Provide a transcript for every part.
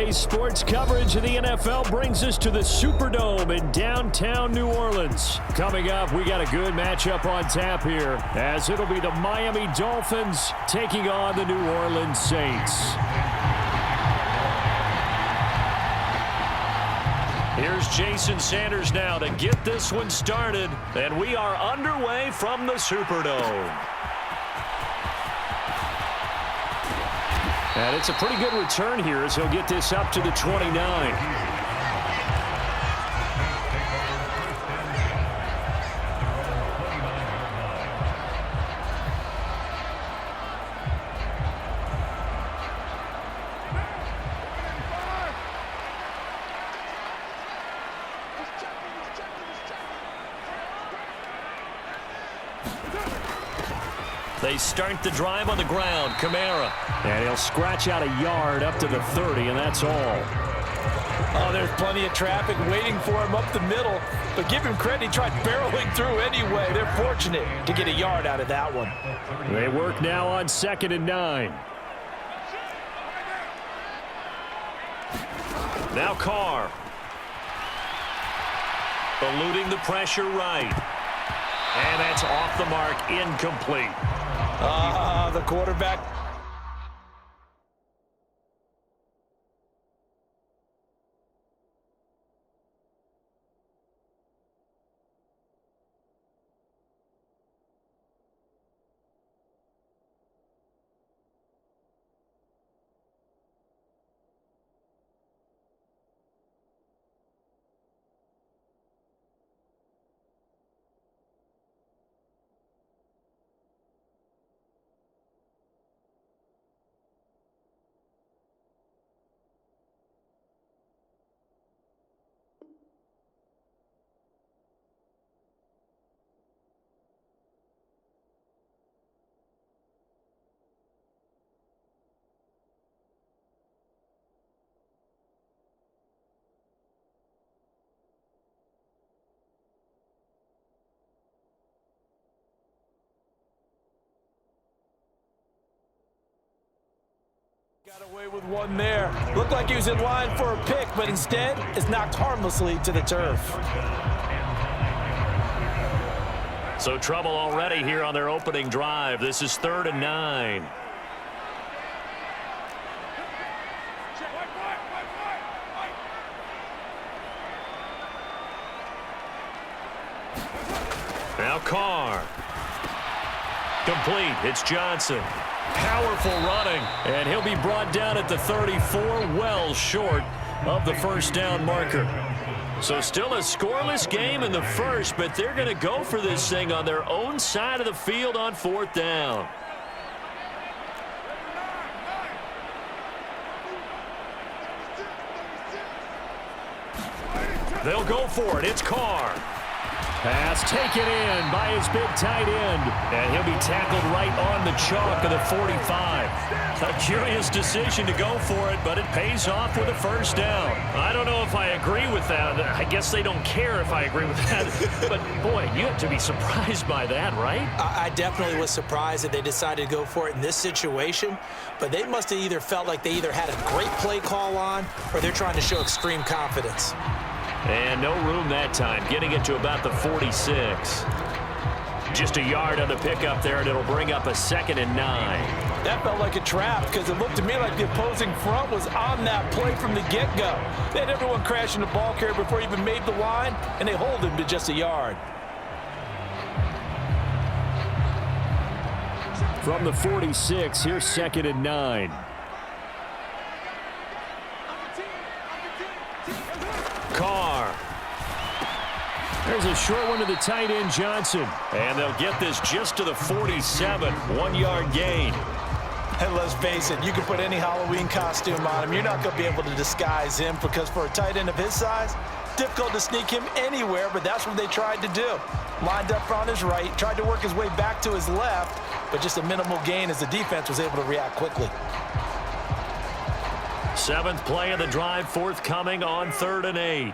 Today's sports coverage of the NFL brings us to the Superdome in downtown New Orleans. Coming up, we got a good matchup on tap here, as it'll be the Miami Dolphins taking on the New Orleans Saints. Here's Jason Sanders now to get this one started, and we are underway from the Superdome. And it's a pretty good return here as he'll get this up to the 29. They start the drive on the ground. Kamara. And he'll scratch out a yard up to the 30, and that's all. Oh, there's plenty of traffic waiting for him up the middle. But give him credit, he tried barreling through anyway. They're fortunate to get a yard out of that one. They work now on 2nd and 9. Now Carr. Eluding the pressure right. And that's off the mark, incomplete. The quarterback. Got away with one there. Looked like he was in line for a pick, but instead is knocked harmlessly to the turf. So trouble already here on their opening drive. This is 3rd and 9. Now Carr. Complete. It's Johnson. Powerful running, and he'll be brought down at the 34, well short of the first down marker. So still a scoreless game in the first, but they're going to go for this thing on their own side of the field on 4th down. They'll go for it. It's Carr. Pass taken in by his big tight end. And he'll be tackled right on the chalk of the 45. A curious decision to go for it, but it pays off with a first down. I don't know if I agree with that. I guess they don't care if I agree with that. But, boy, you have to be surprised by that, right? I definitely was surprised that they decided to go for it in this situation. But they must have either felt like they either had a great play call on or they're trying to show extreme confidence. And no room that time, getting it to about the 46. Just a yard on the pickup there, and it'll bring up a 2nd and 9. That felt like a trap because it looked to me like the opposing front was on that play from the get-go. They had everyone crashing the ball carrier before he even made the line, and they hold him to just a yard. From the 46, here's 2nd and 9. Carr. There's a short one to the tight end, Johnson. And they'll get this just to the 47. 1-yard gain. And let's face it, you can put any Halloween costume on him. You're not going to be able to disguise him because for a tight end of his size, difficult to sneak him anywhere, but that's what they tried to do. Lined up on his right, tried to work his way back to his left, but just a minimal gain as the defense was able to react quickly. 7th play of the drive, forthcoming on 3rd and 8.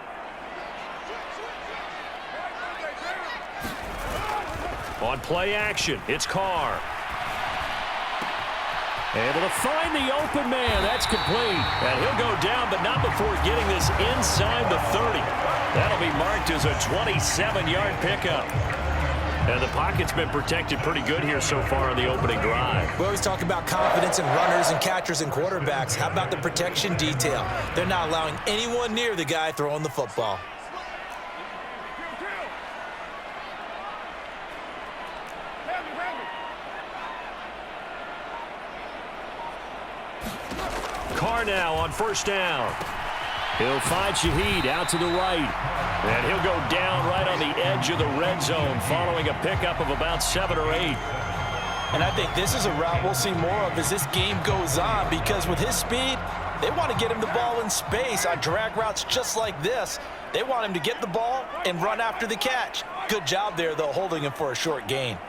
On play action, it's Carr. Able to find the open man. That's complete. And he'll go down, but not before getting this inside the 30. That'll be marked as a 27-yard pickup. And the pocket's been protected pretty good here so far on the opening drive. We always talk about confidence in runners and catchers and quarterbacks. How about the protection detail? They're not allowing anyone near the guy throwing the football. Carr now on first down. He'll find Shaheed out to the right. And he'll go down right on the edge of the red zone following a pickup of about 7 or 8. And I think this is a route we'll see more of as this game goes on, because with his speed, they want to get him the ball in space on drag routes just like this. They want him to get the ball and run after the catch. Good job there, though, holding him for a short gain.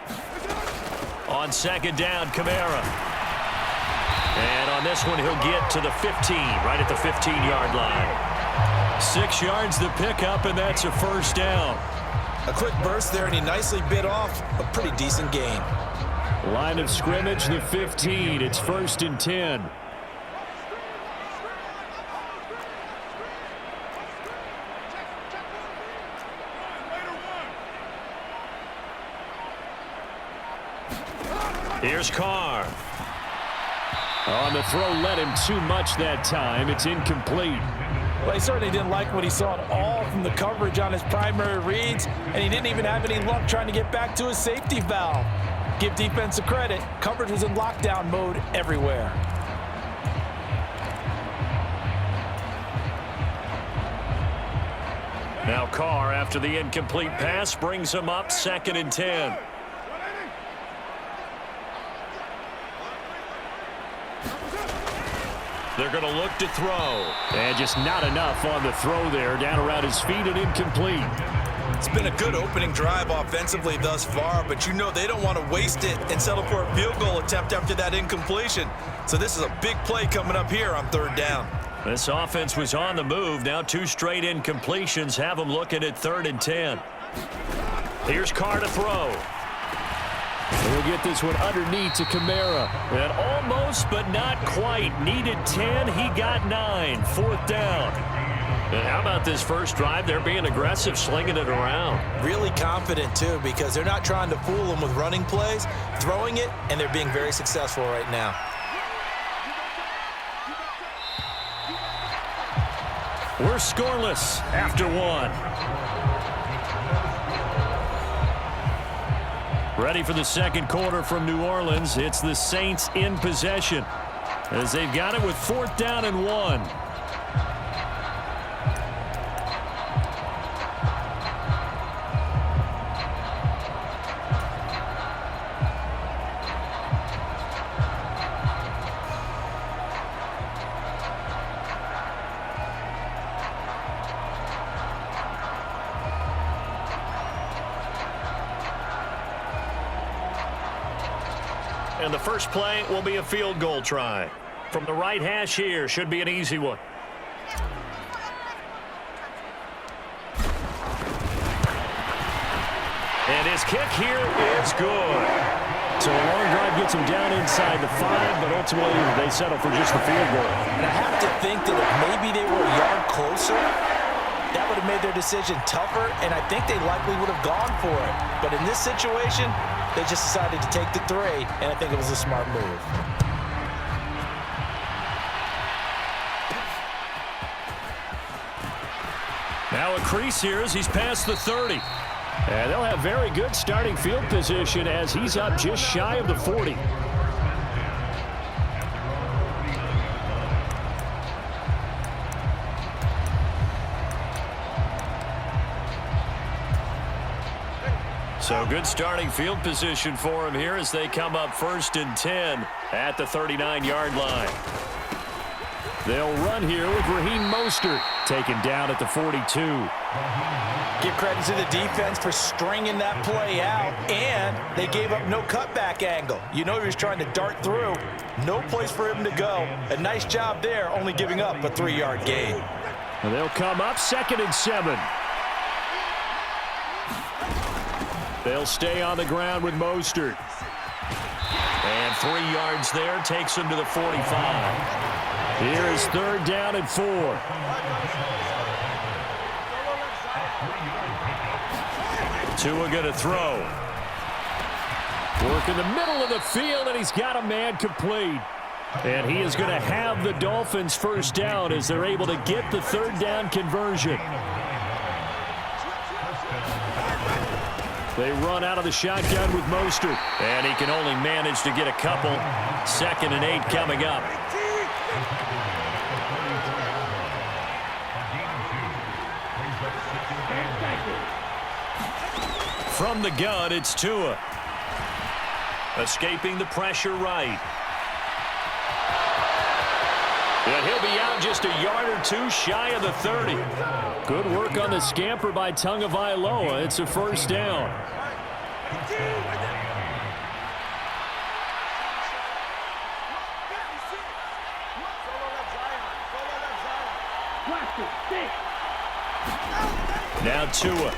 On second down, Kamara. And on this one, he'll get to the 15, right at the 15-yard line. 6 yards the pickup, and that's a first down. A quick burst there, and he nicely bit off a pretty decent gain. Line of scrimmage, the 15. It's 1st and 10. Here's Carr. On the throw, led him too much that time. It's incomplete. Well, he certainly didn't like what he saw at all from the coverage on his primary reads, and he didn't even have any luck trying to get back to his safety valve. Give defense a credit. Coverage was in lockdown mode everywhere. Now Carr, after the incomplete pass, brings him up 2nd and 10. They're going to look to throw. And just not enough on the throw there. Down around his feet and incomplete. It's been a good opening drive offensively thus far, but you know they don't want to waste it and settle for a field goal attempt after that incompletion. So this is a big play coming up here on 3rd down. This offense was on the move. Now 2 straight incompletions have them looking at 3rd and 10. Here's Carr to throw. We'll get this one underneath to Kamara. And almost, but not quite. Needed 10. He got 9. 4th down. And how about this first drive? They're being aggressive, slinging it around. Really confident, too, because they're not trying to fool them with running plays, throwing it, and they're being very successful right now. We're scoreless after 1. Ready for the second quarter from New Orleans. It's the Saints in possession as they've got it with 4th down and 1. And the first play will be a field goal try. From the right hash here, should be an easy one. And his kick here is good. So a long drive gets him down inside the 5, but ultimately they settle for just the field goal. And I have to think that if maybe they were a yard closer, that would have made their decision tougher, and I think they likely would have gone for it. But in this situation, they just decided to take the 3, and I think it was a smart move. Now a crease here as he's past the 30. And they'll have very good starting field position as he's up just shy of the 40. So good starting field position for him here as they come up 1st and 10 at the 39-yard line. They'll run here with Raheem Mostert taken down at the 42. Give credit to the defense for stringing that play out, and they gave up no cutback angle. You know he was trying to dart through. No place for him to go. A nice job there, only giving up a 3-yard gain. And they'll come up 2nd and 7. They'll stay on the ground with Mostert. And And 3 yards there takes him to the 45. Here is 3rd down and 4. Tua going to throw. Work in the middle of the field, and he's got a man complete. And he is going to have the Dolphins first down as they're able to get the 3rd down conversion. They run out of the shotgun with Mostert. And he can only manage to get a couple. 2nd and 8 coming up. From the gun, it's Tua. Escaping the pressure right. And he'll be out just a yard or 2 shy of the 30. Good work on the scamper by Tagovailoa. It's a first down. Now Tua.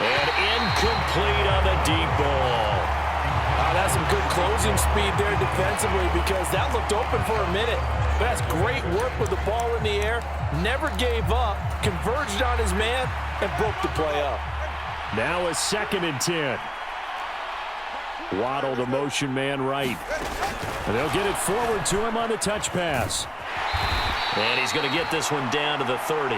And incomplete on the deep ball. That's some good closing speed there defensively because that looked open for a minute. But that's great work with the ball in the air. Never gave up, converged on his man, and broke the play up. Now a 2nd and 10. Waddle the motion man right. And they'll get it forward to him on the touch pass. And he's going to get this one down to the 30.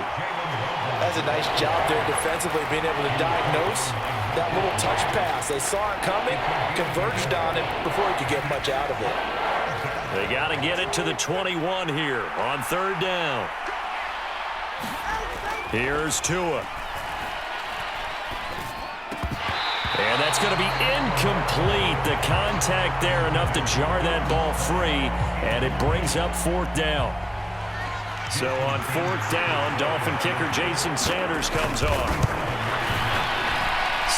That's a nice job there defensively, being able to diagnose that little touch pass. They saw it coming, converged on it before he could get much out of it. They got to get it to the 21 here on 3rd down. Here's Tua. And that's going to be incomplete. The contact there enough to jar that ball free, and it brings up 4th down. So on 4th down, Dolphin kicker Jason Sanders comes on.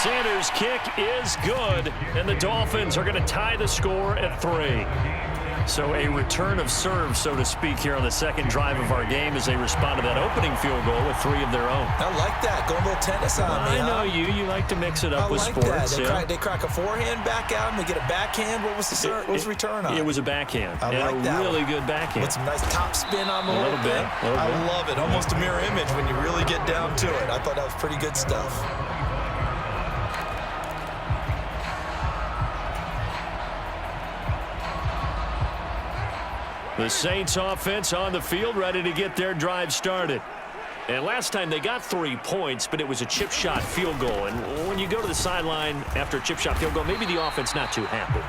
Sanders' kick is good, and the Dolphins are going to tie the score at 3. So a return of serve, so to speak, here on the 2nd drive of our game as they respond to that opening field goal with 3 of their own. I like that. Going a little tennis on me. I know you like to mix it up with sports. They crack a forehand back out and they get a backhand. What was the return on? It was a backhand. I like that. Really good backhand. With some nice top spin on the a little bit. I love it. Almost a mirror image when you really get down to it. I thought that was pretty good stuff. The Saints offense on the field, ready to get their drive started. And last time they got 3 points, but it was a chip shot field goal. And when you go to the sideline after a chip shot field goal, maybe the offense not too happy.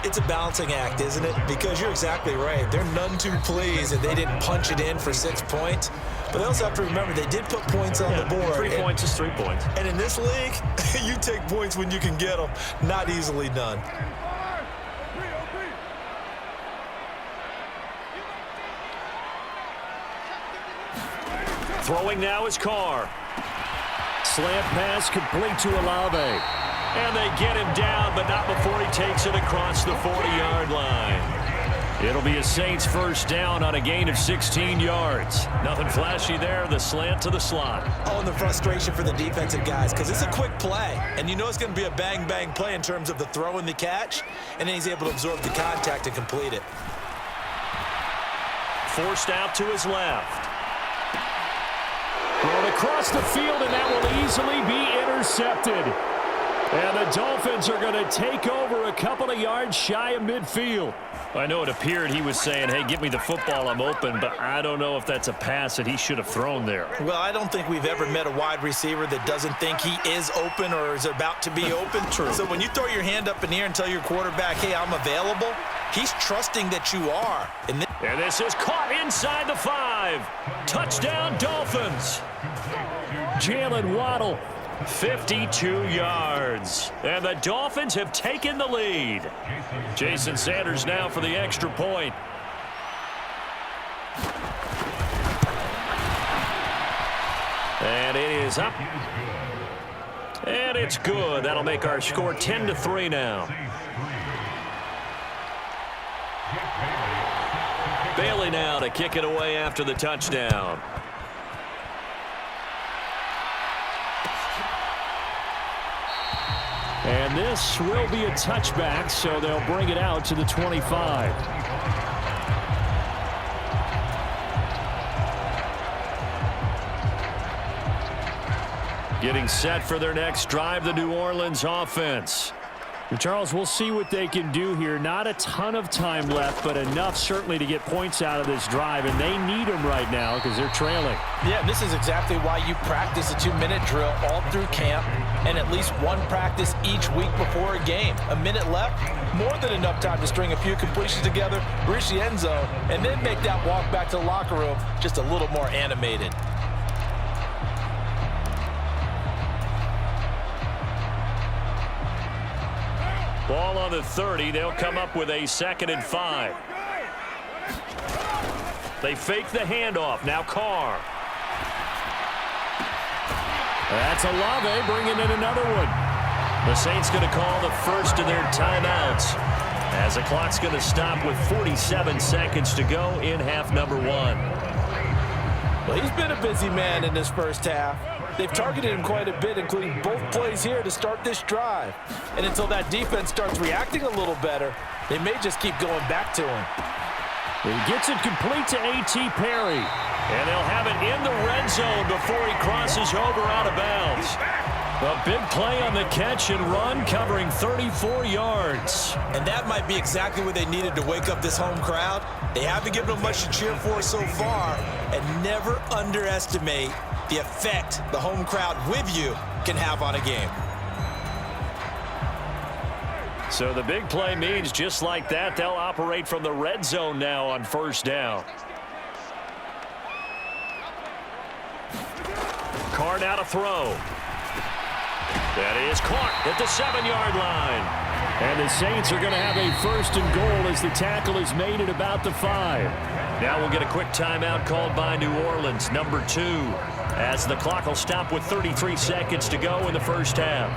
It's a balancing act, isn't it? Because you're exactly right. They're none too pleased that they didn't punch it in for 6 points. But they also have to remember they did put points on the board. 3 points is 3 points. And in this league, you take points when you can get them. Not easily done. Throwing now is Carr. Slant pass complete to Olave. And they get him down, but not before he takes it across the 40-yard line. It'll be a Saints first down on a gain of 16 yards. Nothing flashy there, the slant to the slot. Oh, and the frustration for the defensive guys, because it's a quick play. And you know it's going to be a bang-bang play in terms of the throw and the catch, and then he's able to absorb the contact and complete it. Forced out to his left. Thrown across the field, and that will easily be intercepted. And the Dolphins are going to take over a couple of yards shy of midfield. I know it appeared he was saying, hey, give me the football, I'm open, but I don't know if that's a pass that he should have thrown there. Well, I don't think we've ever met a wide receiver that doesn't think he is open or is about to be open. True. So when you throw your hand up in the air and tell your quarterback, hey, I'm available, he's trusting that you are. And this is caught inside the 5. Touchdown, Dolphins. Jalen Waddle, 52 yards. And the Dolphins have taken the lead. Jason Sanders now for the extra point. And it is up. And it's good. That'll make our score 10-3 now. Bailey now to kick it away after the touchdown. And this will be a touchback, so they'll bring it out to the 25. Getting set for their next drive, the New Orleans offense. And Charles, we'll see what they can do here. Not a ton of time left, but enough certainly to get points out of this drive, and they need them right now because they're trailing. Yeah, and this is exactly why you practice a 2-minute drill all through camp and at least one practice each week before a game. A minute left, more than enough time to string a few completions together, reach the end zone, and then make that walk back to the locker room just a little more animated. Ball on the 30. They'll come up with a 2nd and 5. They fake the handoff. Now Carr. That's Olave bringing in another one. The Saints going to call the first of their timeouts as the clock's going to stop with 47 seconds to go in half number 1. Well, he's been a busy man in this first half. They've targeted him quite a bit, including both plays here to start this drive. And until that defense starts reacting a little better, they may just keep going back to him. He gets it complete to A.T. Perry. And they'll have it in the red zone before he crosses over out of bounds. A big play on the catch and run, covering 34 yards. And that might be exactly what they needed to wake up this home crowd. They haven't given them much to cheer for so far. And never underestimate the effect the home crowd with you can have on a game. So the big play means just like that, they'll operate from the red zone now on first down. Carr now to throw. That is caught at the 7-yard line. And the Saints are going to have a 1st and goal as the tackle is made at about the 5. Now we'll get a quick timeout called by New Orleans, number 2, as the clock will stop with 33 seconds to go in the first half.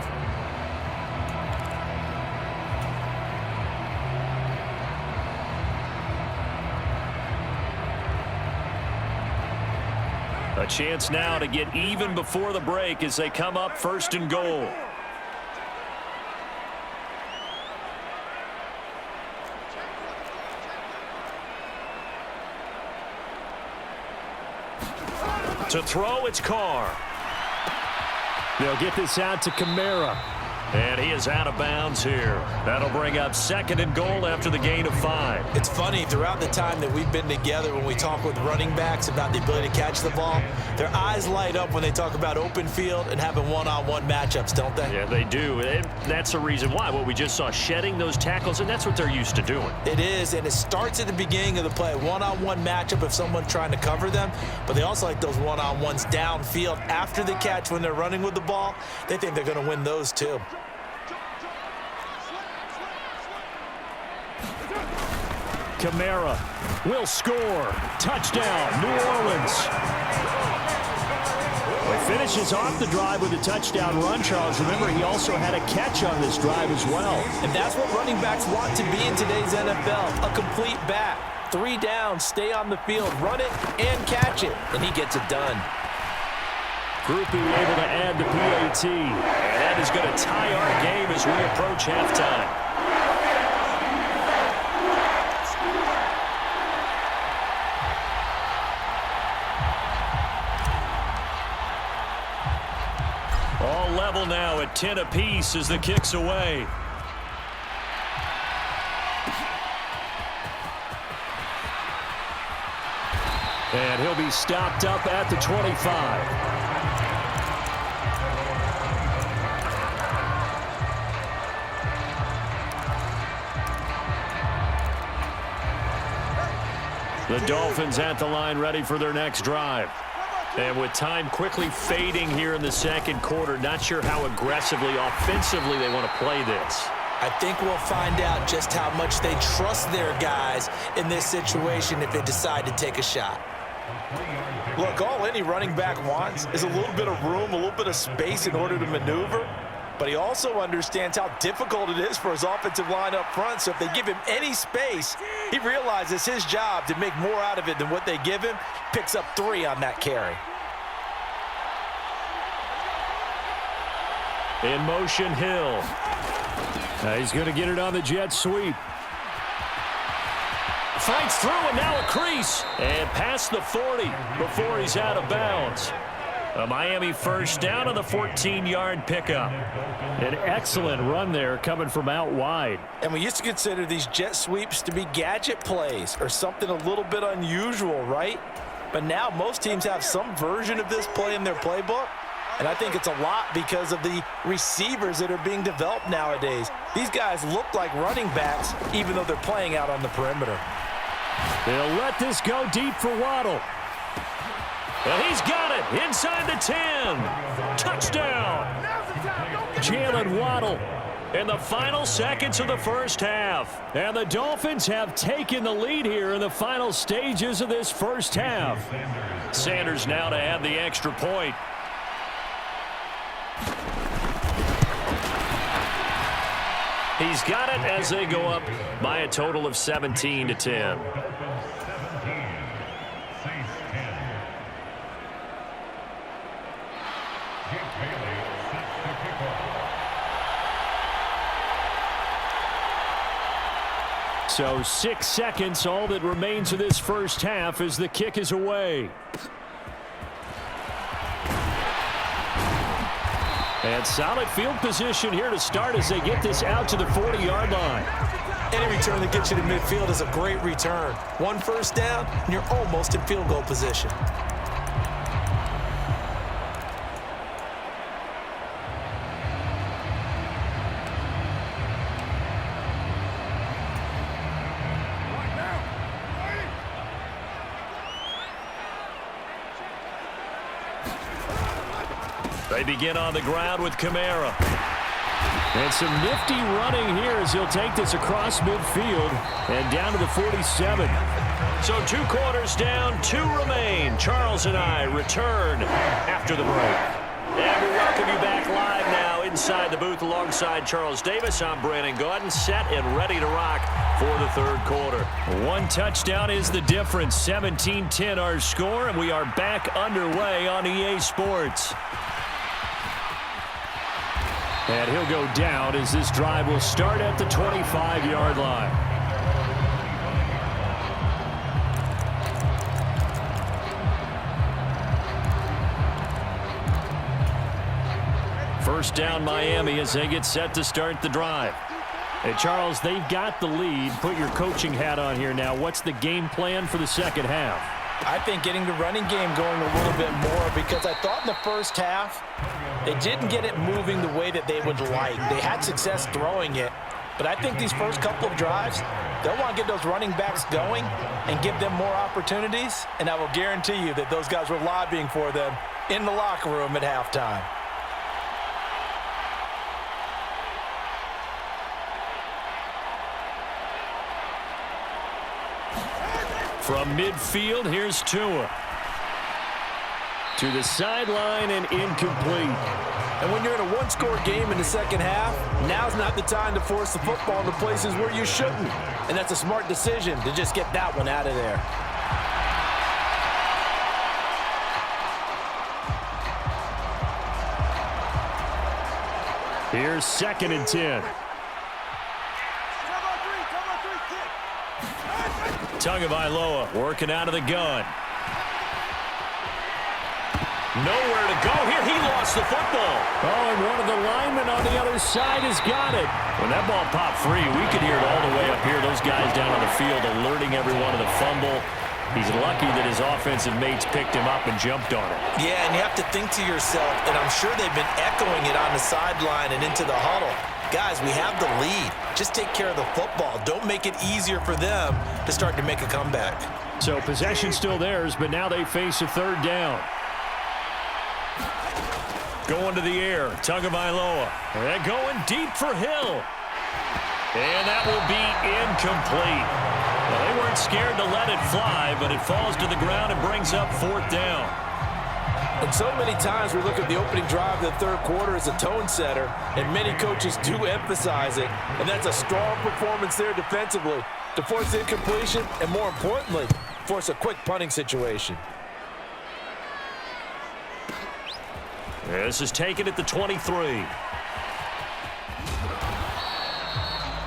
A chance now to get even before the break as they come up 1st and goal. To throw, it's Carr. They'll get this out to Kamara. And he is out of bounds here. That'll bring up 2nd and goal after the gain of 5. It's funny, throughout the time that we've been together, when we talk with running backs about the ability to catch the ball, their eyes light up when they talk about open field and having one-on-one matchups, don't they? Yeah, they do. And that's the reason why. What we just saw, shedding those tackles, and that's what they're used to doing. It is, and it starts at the beginning of the play. One-on-one matchup if someone's trying to cover them, but they also like those one-on-ones downfield after the catch when they're running with the ball. They think they're going to win those too. Kamara will score. Touchdown, New Orleans. Well, he finishes off the drive with a touchdown run, Charles. Remember, he also had a catch on this drive as well. And that's what running backs want to be in today's NFL, a complete back. 3 downs, stay on the field, run it, and catch it. And he gets it done. Groupie able to add the PAT. And that is going to tie our game as we approach halftime. All level now at 10 apiece as the kick's away. And he'll be stopped up at the 25. The Dolphins at the line ready for their next drive. And with time quickly fading here in the second quarter, not sure how aggressively, offensively they want to play this. I think we'll find out just how much they trust their guys in this situation if they decide to take a shot. Look, all any running back wants is a little bit of room, a little bit of space in order to maneuver. But he also understands how difficult it is for his offensive line up front. So if they give him any space, he realizes his job to make more out of it than what they give him. Picks up 3 on that carry. In motion, Hill. He's going to get it on the jet sweep. Fights through, and now a crease. And past the 40 before he's out of bounds. A Miami first down on the 14-yard pickup. An excellent run there coming from out wide. And we used to consider these jet sweeps to be gadget plays or something a little bit unusual, right? But now most teams have some version of this play in their playbook. And I think it's a lot because of the receivers that are being developed nowadays. These guys look like running backs even though they're playing out on the perimeter. They'll let this go deep for Waddle. And he's got it inside the 10. Touchdown. Jalen Waddle in the final seconds of the first half. And the Dolphins have taken the lead here in the final stages of this first half. Sanders now to add the extra point. He's got it as they go up by a total of 17-10. So 6 seconds, all that remains of this first half as the kick is away. And solid field position here to start as they get this out to the 40-yard line. Any return that gets you to midfield is a great return. One first down, and you're almost in field goal position. They begin on the ground with Kamara. And some nifty running here as he'll take this across midfield and down to the 47. So 2 quarters down, 2 remain. Charles and I return after the break. And we welcome you back live now inside the booth alongside Charles Davis. I'm Brandon Gaudin, set and ready to rock for the third quarter. 1 touchdown is the difference. 17-10 our score, and we are back underway on EA Sports. And he'll go down as this drive will start at the 25-yard line. First down Miami as they get set to start the drive. Hey, Charles, they've got the lead. Put your coaching hat on here now. What's the game plan for the second half? I think getting the running game going a little bit more because I thought in the first half they didn't get it moving the way that they would like. They had success throwing it, but I think these first couple of drives, they'll want to get those running backs going and give them more opportunities, and I will guarantee you that those guys were lobbying for them in the locker room at halftime. From midfield, here's Tua. To the sideline and incomplete. And when you're in a one-score game in the second half, now's not the time to force the football into places where you shouldn't. And that's a smart decision to just get that one out of there. Here's 2nd and 10. Tagovailoa working out of the gun. Nowhere to go here. He lost the football. Oh, and one of the linemen on the other side has got it. When that ball popped free, we could hear it all the way up here. Those guys down on the field alerting everyone of the fumble. He's lucky that his offensive mates picked him up and jumped on it. Yeah, and you have to think to yourself, and I'm sure they've been echoing it on the sideline and into the huddle. Guys, we have the lead. Just take care of the football. Don't make it easier for them to start to make a comeback. So possession still theirs, but now they face a third down. Going to the air, Tagovailoa. And going deep for Hill. And that will be incomplete. Well, they weren't scared to let it fly, but it falls to the ground and brings up 4th down. And so many times we look at the opening drive of the third quarter as a tone setter, and many coaches do emphasize it. And that's a strong performance there defensively to force the incompletion and, more importantly, force a quick punting situation. This is taken at the 23.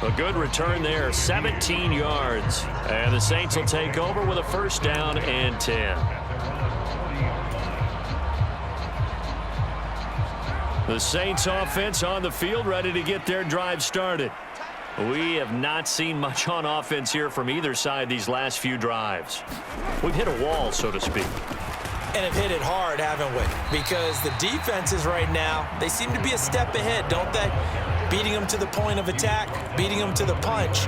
A good return there, 17 yards. And the Saints will take over with a first down and 10. The Saints offense on the field, ready to get their drive started. We have not seen much on offense here from either side these last few drives. We've hit a wall, so to speak. And have hit it hard, haven't we? Because the defenses right now, they seem to be a step ahead, don't they? Beating them to the point of attack, beating them to the punch.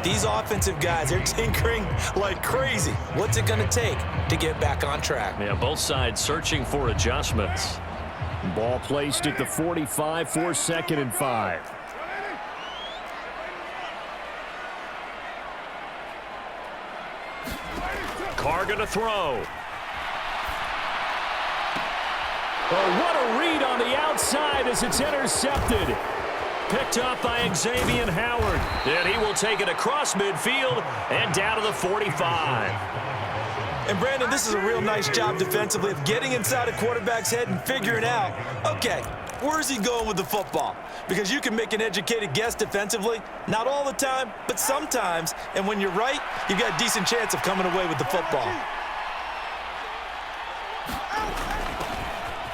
These offensive guys, they're tinkering like crazy. What's it going to take to get back on track? Yeah, both sides searching for adjustments. Ball placed at the 45 for 2nd and 5. Carr going to throw. Oh, what a read on the outside as it's intercepted. Picked up by Xavier Howard. And he will take it across midfield and down to the 45. And, Brandon, this is a real nice job defensively of getting inside a quarterback's head and figuring out, okay, where's he going with the football? Because you can make an educated guess defensively. Not all the time, but sometimes. And when you're right, you've got a decent chance of coming away with the football.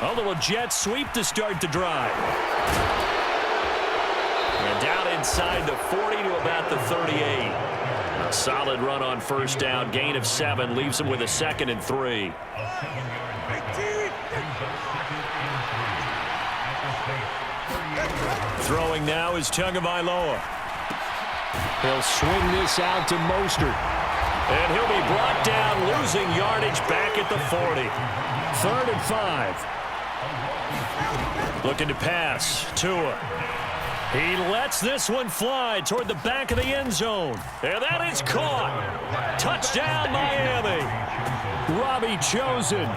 A little jet sweep to start the drive. And down inside the 40 to about the 38. A solid run on first down. Gain of 7 leaves him with a 2nd and 3. Throwing now is Tagovailoa. He'll swing this out to Mostert. And he'll be brought down, losing yardage back at the 40. 3rd and 5. Looking to pass. Tua. He lets this one fly toward the back of the end zone. And that is caught. Touchdown, Miami. Robbie Chosen.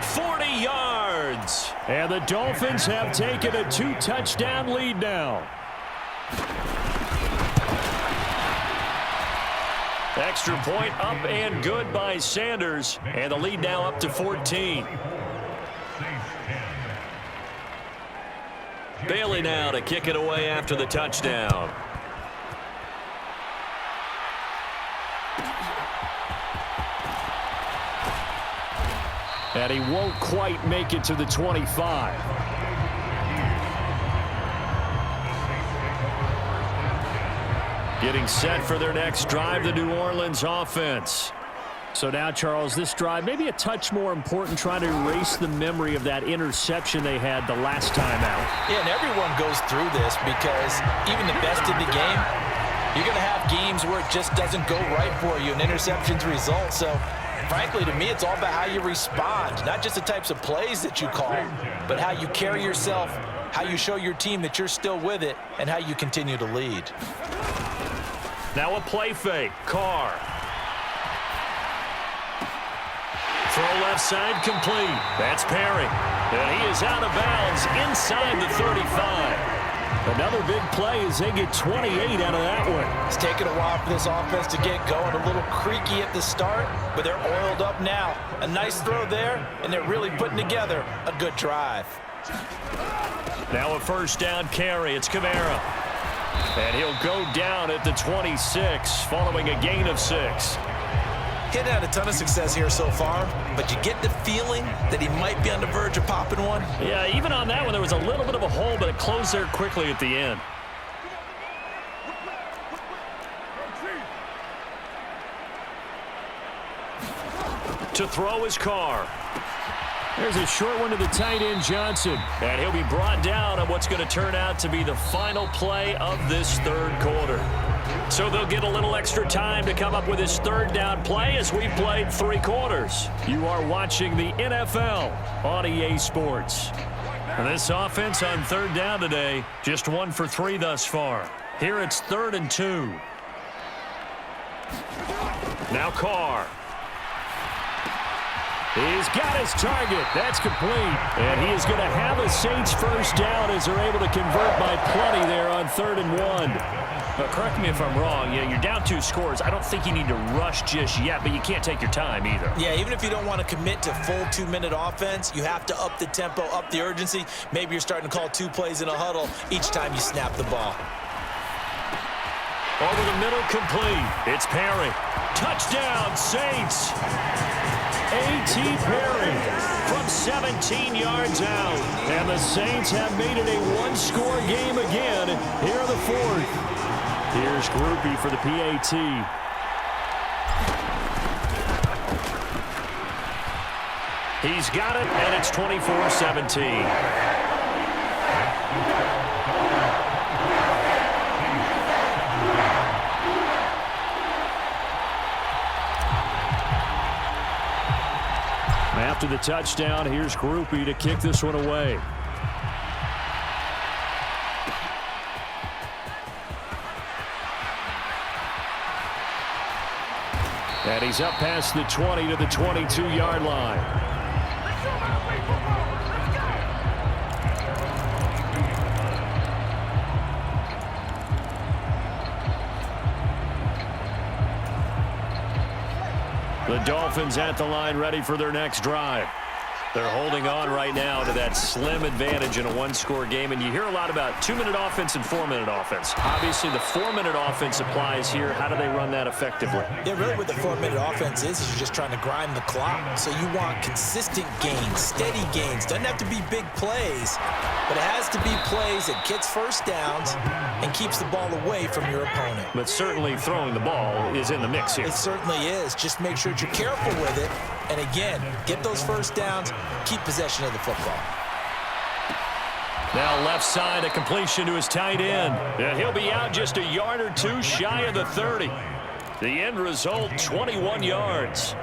40 yards. And the Dolphins have taken a 2-touchdown lead now. Extra point up and good by Sanders. And the lead now up to 14. Bailey now to kick it away after the touchdown. And he won't quite make it to the 25. Getting set for their next drive, the New Orleans offense. So now, Charles, this drive maybe a touch more important, trying to erase the memory of that interception they had the last time out. Yeah, and everyone goes through this because even the best in the game, you're going to have games where it just doesn't go right for you and interceptions result. So, frankly, to me, it's all about how you respond, not just the types of plays that you call, but how you carry yourself, how you show your team that you're still with it, and how you continue to lead. Now a play fake. Carr. Throw left side complete. That's Perry. And he is out of bounds inside the 35. Another big play as they get 28 out of that one. It's taken a while for this offense to get going. A little creaky at the start, but they're oiled up now. A nice throw there, and they're really putting together a good drive. Now a first down carry. It's Kamara. And he'll go down at the 26 following a gain of 6. He hadn't had a ton of success here so far, but you get the feeling that he might be on the verge of popping one. Yeah, even on that one, there was a little bit of a hole, but it closed there quickly at the end. To throw his Carr. There's a short one to the tight end, Johnson. And he'll be brought down on what's going to turn out to be the final play of this third quarter. So they'll get a little extra time to come up with his third down play as we've played 3 quarters. You are watching the NFL on EA Sports. And this offense on third down today, just 1 for 3 thus far. Here it's 3rd and 2. Now Carr. He's got his target. That's complete. And he is going to have a Saints first down as they're able to convert by plenty there on 3rd and 1. But correct me if I'm wrong. Yeah, you're down 2 scores. I don't think you need to rush just yet, but you can't take your time either. Yeah, even if you don't want to commit to full 2-minute offense, you have to up the tempo, up the urgency. Maybe you're starting to call 2 plays in a huddle each time you snap the ball. Over the middle, complete. It's Perry. Touchdown, Saints. A.T. Perry from 17 yards out. And the Saints have made it a one-score game again here in the fourth. Here's Grupe for the PAT. He's got it, and it's 24-17. After the touchdown, here's Grupe to kick this one away. And he's up past the 20 to the 22-yard line. The Dolphins at the line ready for their next drive. They're holding on right now to that slim advantage in a one-score game. And you hear a lot about 2-minute offense and 4-minute offense. Obviously, the 4-minute offense applies here. How do they run that effectively? Yeah, really what the 4-minute offense is you're just trying to grind the clock. So you want consistent gains, steady gains. Doesn't have to be big plays, but it has to be plays that gets first downs and keeps the ball away from your opponent. But certainly throwing the ball is in the mix here. It certainly is. Just make sure that you're careful with it. And again, get those first downs, keep possession of the football. Now left side, a completion to his tight end. And he'll be out just a yard or two shy of the 30. The end result, 21 yards.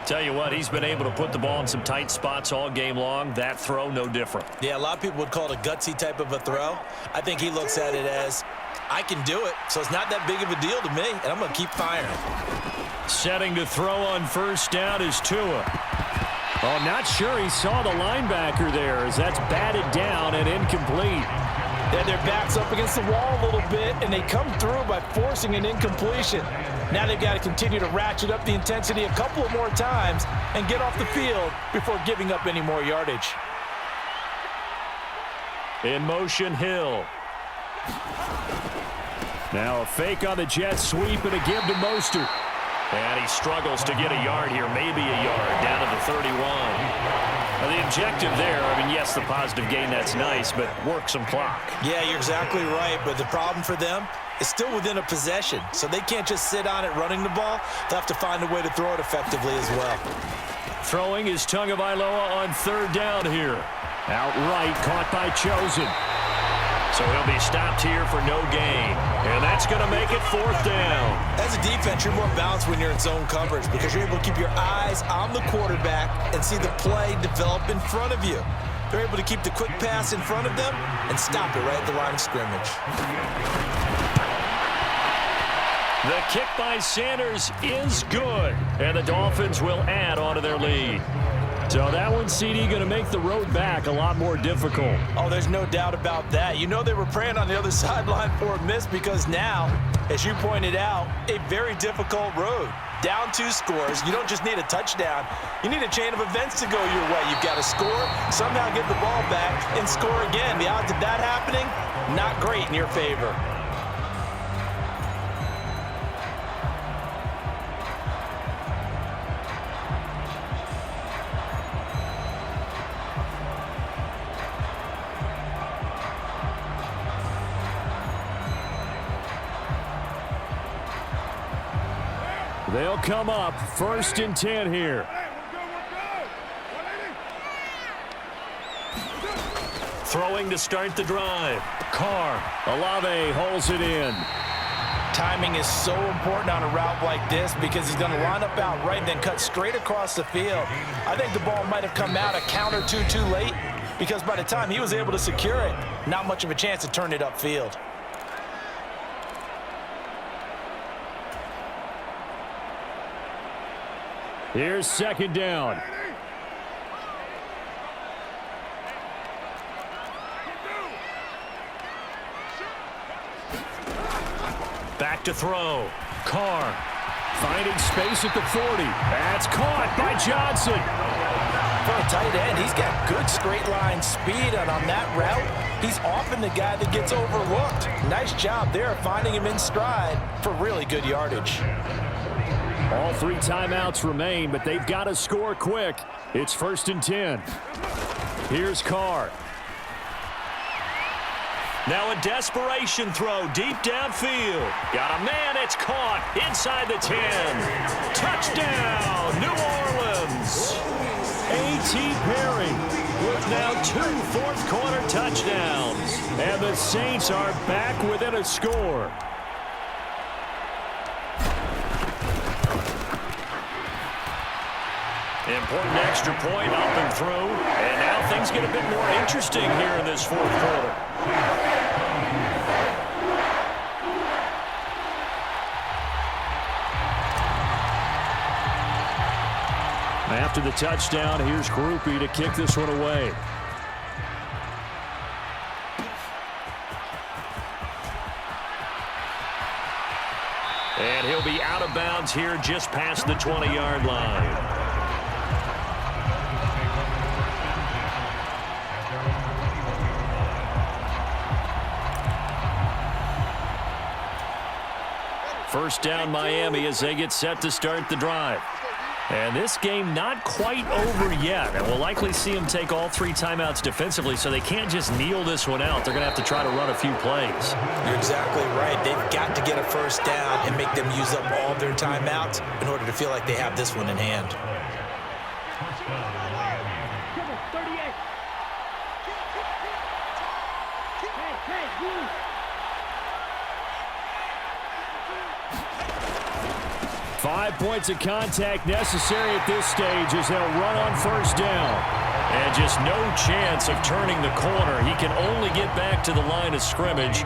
Tell you what, he's been able to put the ball in some tight spots all game long. That throw, no different. Yeah, a lot of people would call it a gutsy type of a throw. I think he looks at it as, I can do it, so it's not that big of a deal to me, and I'm going to keep firing. Setting to throw on first down is Tua. Oh, not sure he saw the linebacker there as that's batted down and incomplete. Yeah, their back's up against the wall a little bit, and they come through by forcing an incompletion. Now they've got to continue to ratchet up the intensity a couple of more times and get off the field before giving up any more yardage. In motion, Hill. Now a fake on the jet sweep and a give to Mostert. And he struggles to get a yard here, maybe a yard, down to the 31. Now the objective there, I mean, yes, the positive gain, that's nice, but work some clock. Yeah, you're exactly right, but the problem for them is still within a possession, so they can't just sit on it running the ball. They'll have to find a way to throw it effectively as well. Throwing is Tagovailoa on third down here. Outright, caught by Chosen. So he'll be stopped here for no gain. And that's going to make it fourth down. As a defense, you're more balanced when you're in zone coverage because you're able to keep your eyes on the quarterback and see the play develop in front of you. They're able to keep the quick pass in front of them and stop it right at the line of scrimmage. The kick by Sanders is good. And the Dolphins will add on to their lead. So that one, CD, going to make the road back a lot more difficult. Oh, there's no doubt about that. You know they were praying on the other sideline for a miss because now, as you pointed out, a very difficult road. Down 2 scores. You don't just need a touchdown. You need a chain of events to go your way. You've got to score, somehow get the ball back, and score again. The odds of that happening, not great in your favor. They'll come up 1st and 10 here. Throwing to start the drive. Carr. Olave holds it in. Timing is so important on a route like this because he's going to line up out right and then cut straight across the field. I think the ball might have come out a count or two too late because by the time he was able to secure it, not much of a chance to turn it upfield. Here's 2nd down. Back to throw. Carr finding space at the 40. That's caught by Johnson. For a tight end, he's got good straight line speed, and on that route, he's often the guy that gets overlooked. Nice job there finding him in stride for really good yardage. All 3 timeouts remain, but they've got to score quick. It's 1st and 10. Here's Carr. Now a desperation throw deep downfield. Got a man, it's caught inside the 10. Touchdown, New Orleans. A.T. Perry with now 2 fourth-quarter touchdowns. And the Saints are back within a score. Important extra point up and through. And now things get a bit more interesting here in this 4th quarter. After the touchdown, here's Grupe to kick this one away. And he'll be out of bounds here just past the 20-yard line. First down Miami as they get set to start the drive. And this game not quite over yet. And we'll likely see them take all 3 timeouts defensively, so they can't just kneel this one out. They're going to have to try to run a few plays. You're exactly right. They've got to get a first down and make them use up all their timeouts in order to feel like they have this one in hand. Five points of contact necessary at this stage as they'll run on first down. And just no chance of turning the corner. He can only get back to the line of scrimmage.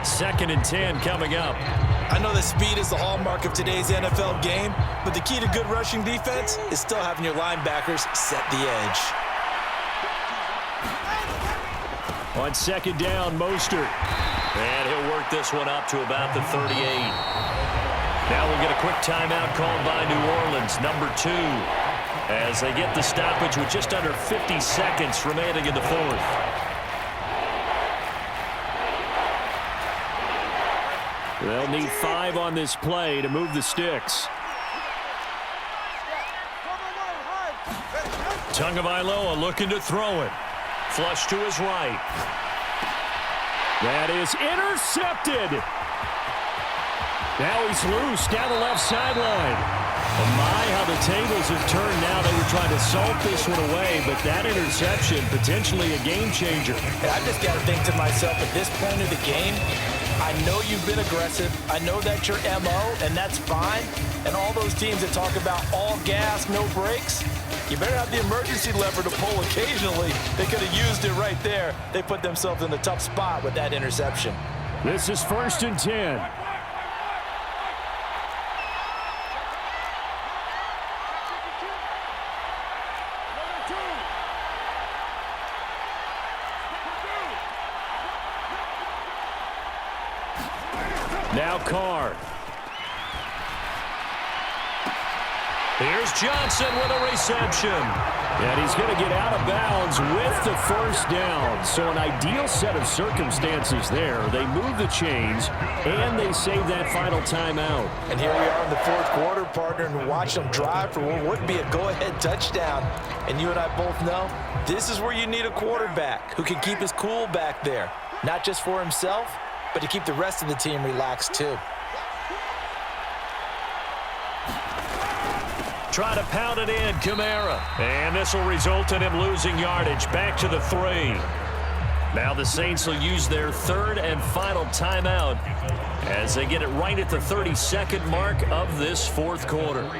2nd and 10 coming up. I know that speed is the hallmark of today's NFL game, but the key to good rushing defense is still having your linebackers set the edge. On 2nd down, Mostert. And he'll work this one up to about the 38. Now we'll get a quick timeout called by New Orleans, number 2, as they get the stoppage with just under 50 seconds remaining in the 4th. They'll need 5 on this play to move the sticks. Tagovailoa looking to throw it. Flush to his right. That is intercepted. Now he's loose down the left sideline. Oh my, how the tables have turned now. They were trying to salt this one away, but that interception, potentially a game changer. And I just got to think to myself, at this point of the game, I know you've been aggressive. I know that's your MO, and that's fine. And all those teams that talk about all gas, no brakes, you better have the emergency lever to pull occasionally. They could have used it right there. They put themselves in a tough spot with that interception. This is 1st and 10. Now Carr. Here's Johnson with a reception. And he's going to get out of bounds with the first down. So an ideal set of circumstances there. They move the chains, and they save that final timeout. And here we are in the 4th quarter, partner, and watch them drive for what would be a go-ahead touchdown. And you and I both know this is where you need a quarterback who can keep his cool back there. Not just for himself, but to keep the rest of the team relaxed too. Try to pound it in, Kamara. And this will result in him losing yardage back to the 3. Now the Saints will use their 3rd and final timeout as they get it right at the 32nd mark of this 4th quarter.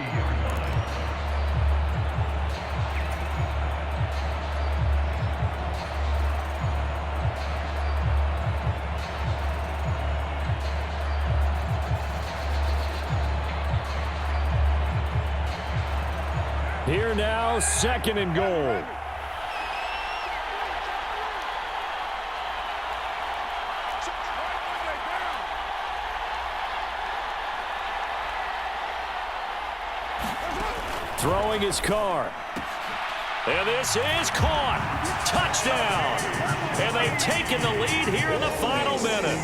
Here now, 2nd and goal. Throwing his Carr. And this is caught. Touchdown. And they've taken the lead here in the final minute.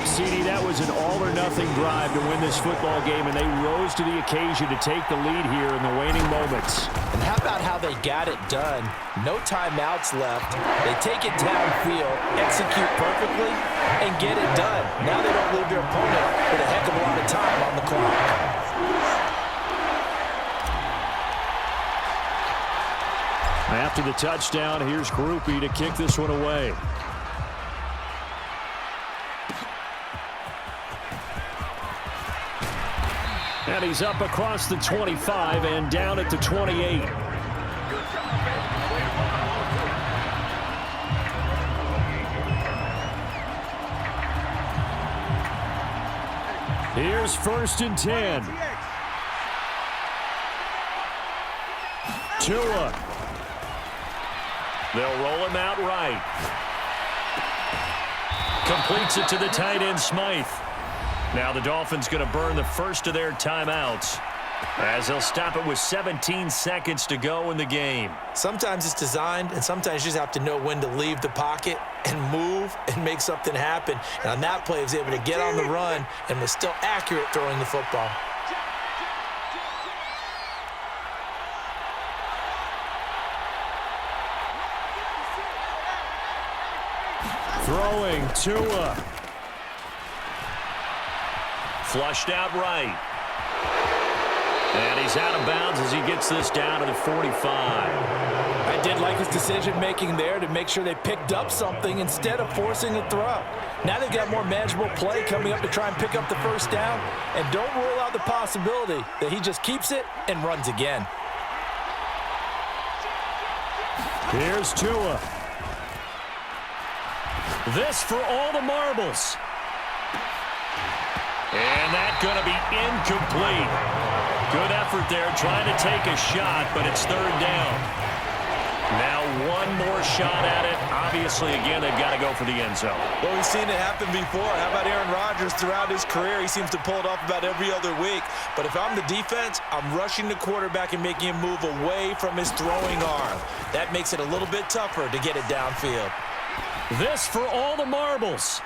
CD, that was an all-or-nothing drive to win this football game, and they rose to the occasion to take the lead here in the waning moments. And how about how they got it done? No timeouts left. They take it downfield, execute perfectly, and get it done. Now they don't leave their opponent with a heck of a lot of time on the clock. After the touchdown, here's Grupe to kick this one away. And he's up across the 25 and down at the 28. Here's 1st and 10. Tua. They'll roll him out right. Completes it to the tight end, Smythe. Now the Dolphins going to burn the first of their timeouts as they'll stop it with 17 seconds to go in the game. Sometimes it's designed, and sometimes you just have to know when to leave the pocket and move and make something happen. And on that play, he was able to get on the run and was still accurate throwing the football. Throwing, Tua. Flushed out right. And he's out of bounds as he gets this down to the 45. I did like his decision-making there to make sure they picked up something instead of forcing a throw. Now they've got more manageable play coming up to try and pick up the first down. And don't rule out the possibility that he just keeps it and runs again. Here's Tua. This for all the marbles. And that's going to be incomplete. Good effort there trying to take a shot, but it's 3rd down. Now one more shot at it. Obviously, again, they've got to go for the end zone. Well, we've seen it happen before. How about Aaron Rodgers throughout his career? He seems to pull it off about every other week. But if I'm the defense, I'm rushing the quarterback and making him move away from his throwing arm. That makes it a little bit tougher to get it downfield. This for all the marbles.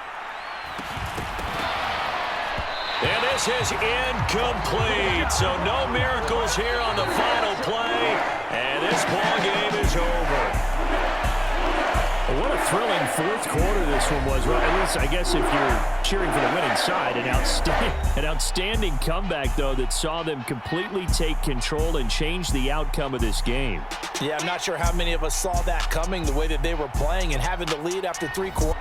And this is incomplete. So no miracles here on the final play. And this ball game is over. What a thrilling 4th quarter this one was. Well, at least I guess if you're cheering for the winning side, an outstanding comeback, though, that saw them completely take control and change the outcome of this game. Yeah, I'm not sure how many of us saw that coming, the way that they were playing and having the lead after 3 quarters.